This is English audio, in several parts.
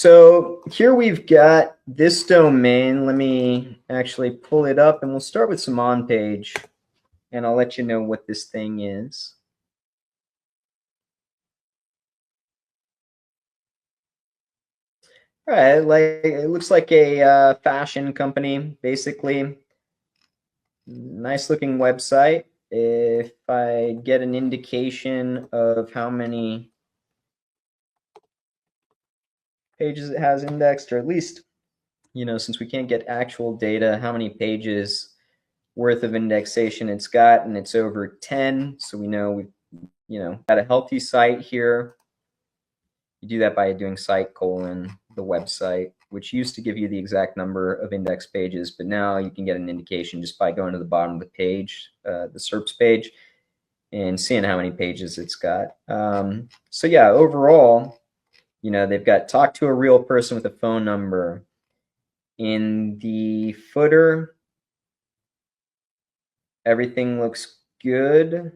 So here we've got this domain. Let me actually pull it up and we'll start with some on page and I'll let you know what this thing is. All right, it looks like a fashion company, basically. Nice looking website. If I get an indication of how many pages it has indexed, or at least, since we can't get actual data, how many pages worth of indexation it's got, and it's over 10. So we know we've got a healthy site here. You do that by doing site : the website, which used to give you the exact number of index pages, but now you can get an indication just by going to the bottom of the page, the SERPs page, and seeing how many pages it's got. So yeah, overall, they've got talk to a real person with a phone number. In the footer, everything looks good.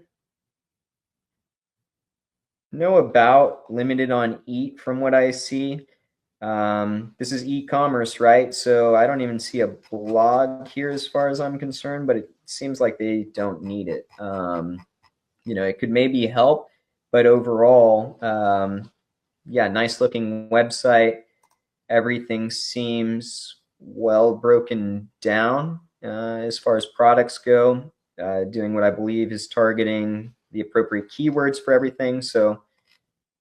No about, limited on eat from what I see. This is e-commerce, right? So I don't even see a blog here as far as I'm concerned, but it seems like they don't need it. It could maybe help, but overall, yeah, nice looking website. Everything seems well broken down as far as products go, doing what I believe is targeting the appropriate keywords for everything. So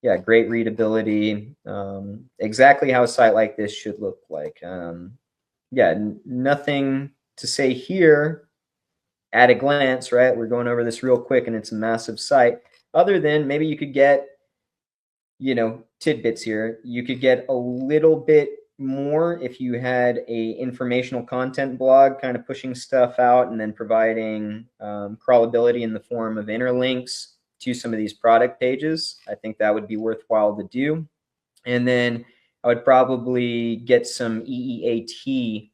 yeah, great readability. Exactly how a site like this should look like. Yeah, nothing to say here at a glance, right? We're going over this real quick and it's a massive site. Other than maybe you could get, tidbits here. You could get a little bit more if you had a informational content blog kind of pushing stuff out and then providing crawlability in the form of interlinks to some of these product pages. I think that would be worthwhile to do. And then I would probably get some EEAT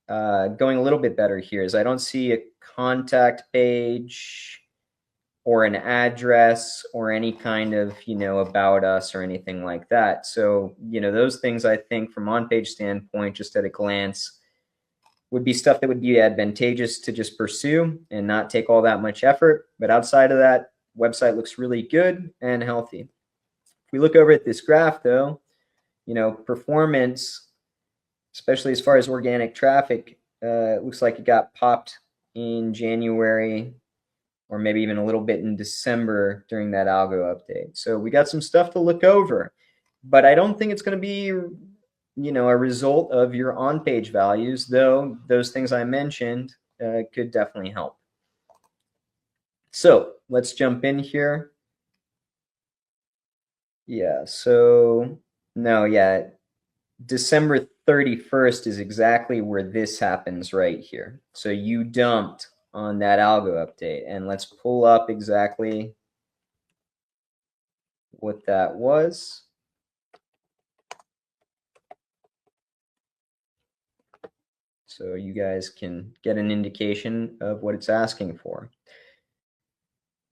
going a little bit better here, as I don't see a contact page or an address or any kind of, about us or anything like that. So, those things I think from on-page standpoint, just at a glance, would be stuff that would be advantageous to just pursue and not take all that much effort. But outside of that, website looks really good and healthy. If we look over at this graph though, performance, especially as far as organic traffic, it looks like it got popped in January or maybe even a little bit in December during that algo update. So we got some stuff to look over, but I don't think it's going to be, a result of your on-page values, though those things I mentioned could definitely help. So let's jump in here. Yeah, so no, yeah, December 31st is exactly where this happens right here. So you dumped on that algo update, and let's pull up exactly what that was. So you guys can get an indication of what it's asking for.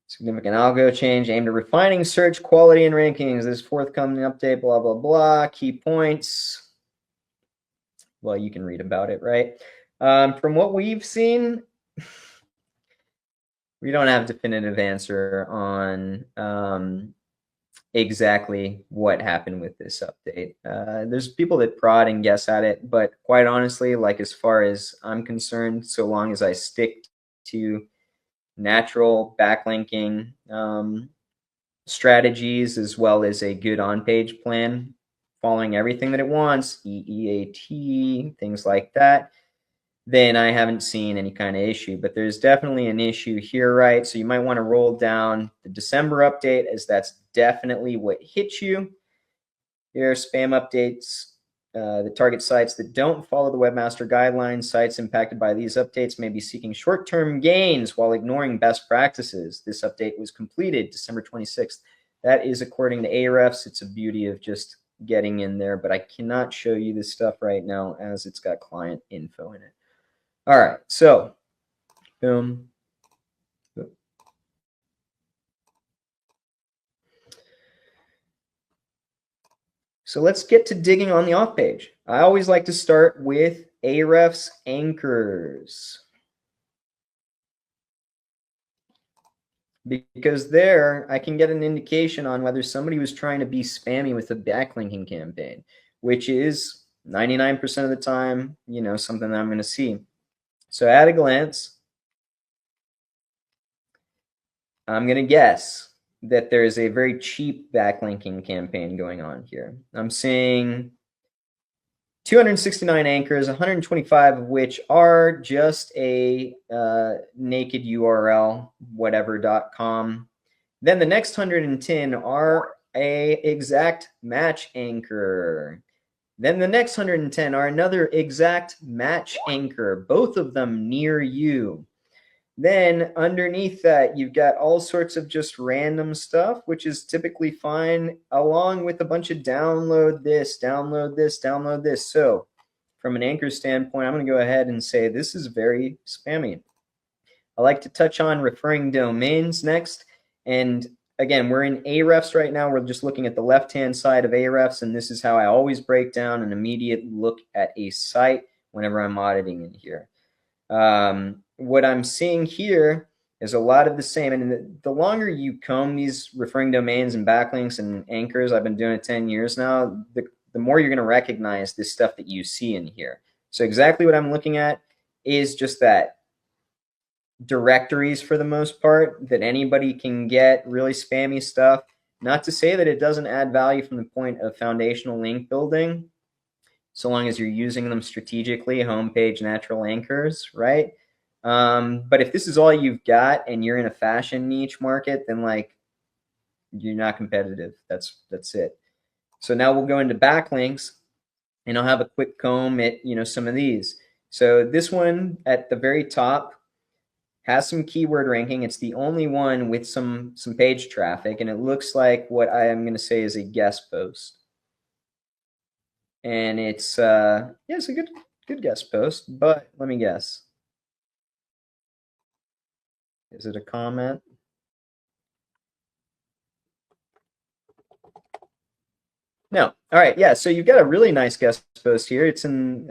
Significant algo change aimed at refining search quality and rankings. This forthcoming update, blah, blah, blah. Key points. Well, you can read about it, right? From what we've seen, we don't have a definitive answer on exactly what happened with this update. There's people that prod and guess at it, but quite honestly, like as far as I'm concerned, so long as I stick to natural backlinking strategies as well as a good on-page plan, following everything that it wants, EEAT, things like that, then I haven't seen any kind of issue. But there's definitely an issue here, right? So you might want to roll down the December update, as that's definitely what hit you. Here are spam updates. The target sites that don't follow the webmaster guidelines. Sites impacted by these updates may be seeking short-term gains while ignoring best practices. This update was completed December 26th. That is according to Ahrefs. It's a beauty of just getting in there, but I cannot show you this stuff right now as it's got client info in it. All right, so boom. So let's get to digging on the off page. I always like to start with Ahrefs anchors, because there I can get an indication on whether somebody was trying to be spammy with a backlinking campaign, which is 99% of the time, something that I'm going to see. So at a glance, I'm going to guess that there is a very cheap backlinking campaign going on here. I'm seeing 269 anchors, 125 of which are just a naked URL, whatever.com. Then the next 110 are a exact match anchor. Then the next 110 are another exact match anchor, both of them near you. Then underneath that, you've got all sorts of just random stuff, which is typically fine, along with a bunch of download this, download this, download this. So from an anchor standpoint, I'm going to go ahead and say this is very spammy. I like to touch on referring domains next. And again, we're in Ahrefs right now. We're just looking at the left-hand side of Ahrefs, and this is how I always break down an immediate look at a site whenever I'm auditing in here. What I'm seeing here is a lot of the same. And the longer you comb these referring domains and backlinks and anchors, I've been doing it 10 years now, the more you're going to recognize this stuff that you see in here. So exactly what I'm looking at is just that. Directories for the most part that anybody can get, really spammy stuff. Not to say that it doesn't add value from the point of foundational link building, so long as you're using them strategically, homepage, natural anchors, right? But if this is all you've got and you're in a fashion niche market, then like you're not competitive. That's it. So now we'll go into backlinks, and I'll have a quick comb at some of these. So this one at the very top has some keyword ranking. It's the only one with some page traffic, and it looks like what I am going to say is a guest post. And it's it's a good guest post, but let me guess. Is it a comment? No. All right. Yeah. So you've got a really nice guest post here. It's in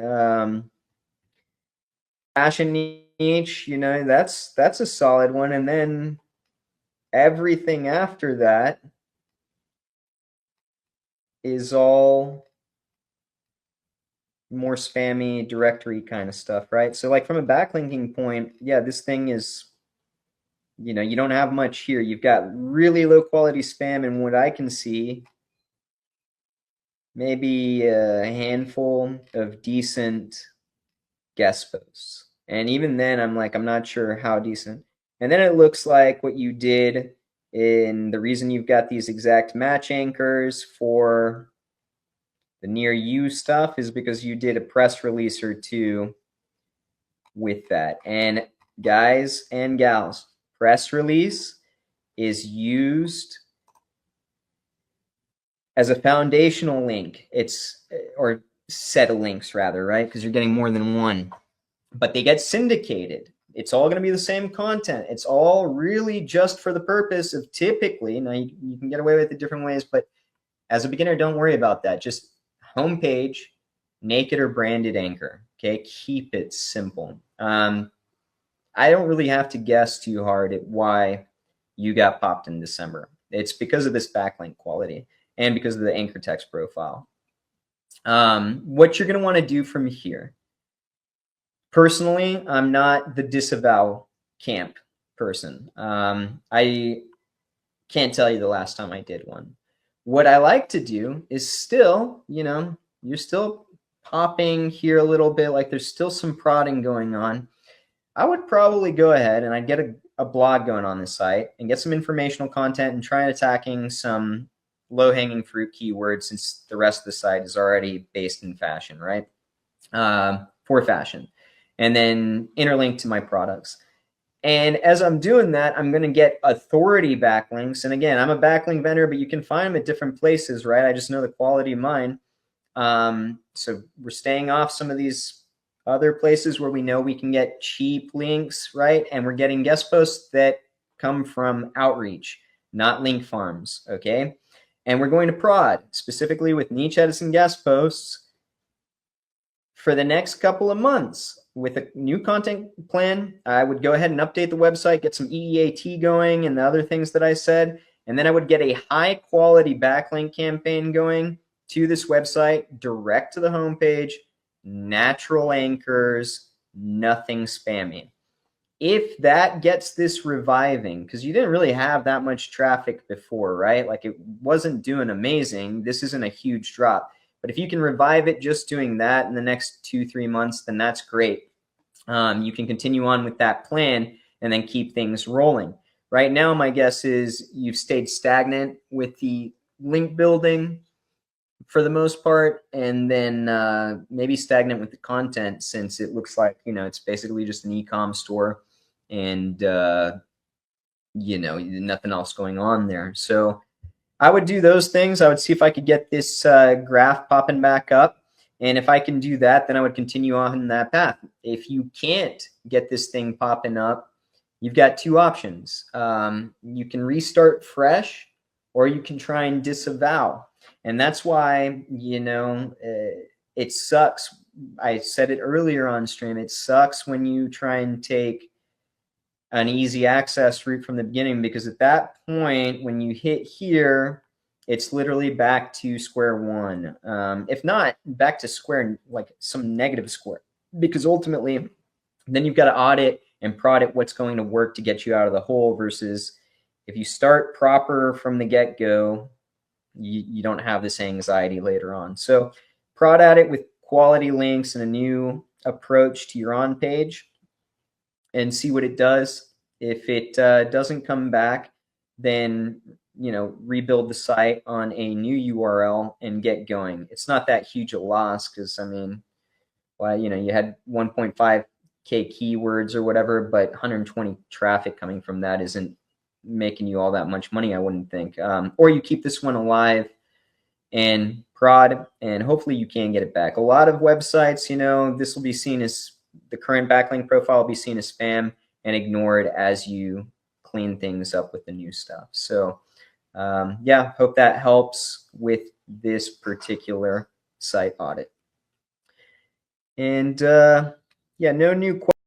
fashion niche. That's a solid one. And then everything after that is all more spammy directory kind of stuff, right? So like from a backlinking point, yeah, this thing is, you don't have much here. You've got really low quality spam, and what I can see, maybe a handful of decent guest posts. And even then, I'm not sure how decent. And then it looks like what you did in the reason you've got these exact match anchors for the near you stuff is because you did a press release or two with that. And guys and gals, press release is used as a foundational link. Or set of links rather, right? Because you're getting more than one. But they get syndicated. It's all going to be the same content. It's all really just for the purpose of typically, now you can get away with it different ways, but as a beginner, don't worry about that. Just homepage, naked or branded anchor. Okay, keep it simple. I don't really have to guess too hard at why you got popped in December. It's because of this backlink quality and because of the anchor text profile. What you're going to want to do from here. Personally, I'm not the disavow camp person. I can't tell you the last time I did one. What I like to do is still, you're still popping here a little bit, like there's still some prodding going on. I would probably go ahead and I'd get a blog going on this site and get some informational content and try attacking some low-hanging fruit keywords, since the rest of the site is already based in fashion, right? For fashion. And then interlink to my products. And as I'm doing that, I'm going to get authority backlinks. And again, I'm a backlink vendor, but you can find them at different places, right? I just know the quality of mine. So we're staying off some of these other places where we know we can get cheap links, right? And we're getting guest posts that come from outreach, not link farms, okay? And we're going to prod, specifically with niche edits and guest posts, for the next couple of months. With a new content plan, I would go ahead and update the website, get some EEAT going and the other things that I said, and then I would get a high quality backlink campaign going to this website, direct to the homepage, natural anchors, nothing spammy. If that gets this reviving, because you didn't really have that much traffic before, right? Like it wasn't doing amazing. This isn't a huge drop. But if you can revive it just doing that in the next 2-3 months, then that's great. You can continue on with that plan and then keep things rolling. Right now, my guess is you've stayed stagnant with the link building for the most part, and then maybe stagnant with the content, since it looks like, it's basically just an e-com store and, nothing else going on there. So I would do those things. I would see if I could get this graph popping back up. And if I can do that, then I would continue on that path. If you can't get this thing popping up, you've got two options. You can restart fresh, or you can try and disavow. And that's why, it sucks. I said it earlier on stream. It sucks when you try and take an easy access route from the beginning, because at that point, when you hit here, it's literally back to square one. If not back to square, like some negative square, because ultimately then you've got to audit and prod at what's going to work to get you out of the hole, versus if you start proper from the get-go, you don't have this anxiety later on. So prod at it with quality links and a new approach to your on page and see what it does. If it doesn't come back, then rebuild the site on a new URL and get going. It's not that huge a loss, because you had 1.5K keywords or whatever, but 120 traffic coming from that isn't making you all that much money, I wouldn't think. Or you keep this one alive and prod, and hopefully you can get it back. A lot of websites, this will be seen as, the current backlink profile will be seen as spam and ignored as you clean things up with the new stuff. So yeah, hope that helps with this particular site audit. And yeah, no new questions.